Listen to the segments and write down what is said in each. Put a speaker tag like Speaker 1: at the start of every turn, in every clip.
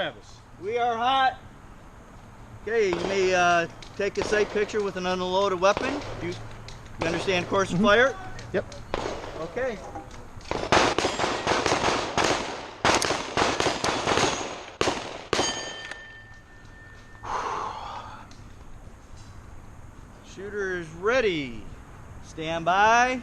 Speaker 1: Travis.
Speaker 2: We are hot. Okay, you may take a sight picture with an unloaded weapon. You understand course of fire?
Speaker 3: Yep.
Speaker 2: Okay. Shooter is ready. Stand by.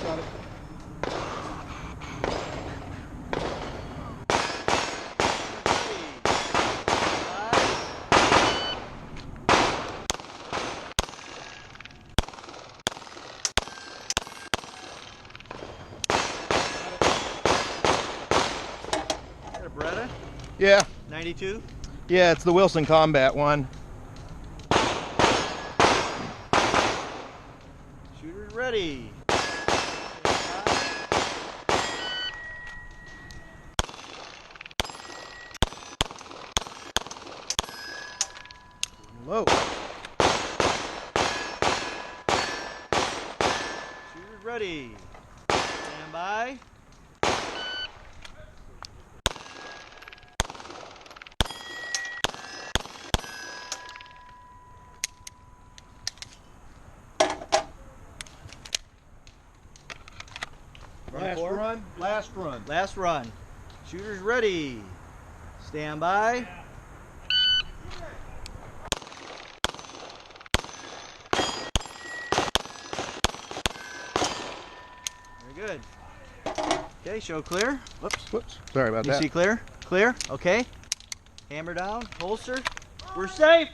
Speaker 3: Got it.
Speaker 2: Got a Beretta?
Speaker 3: Yeah.
Speaker 2: 92?
Speaker 3: Yeah, it's the Wilson Combat one.
Speaker 2: Shooter's ready.
Speaker 3: Low.
Speaker 2: Shooter's ready. Stand by.
Speaker 1: Last
Speaker 2: forward.
Speaker 1: run. Last run.
Speaker 2: Last run. Shooter's ready. Stand by. Very good. Okay, show clear. Whoops.
Speaker 3: Whoops. Sorry about
Speaker 2: You
Speaker 3: that.
Speaker 2: see clear? Clear? Okay. Hammer down. Holster. We're safe.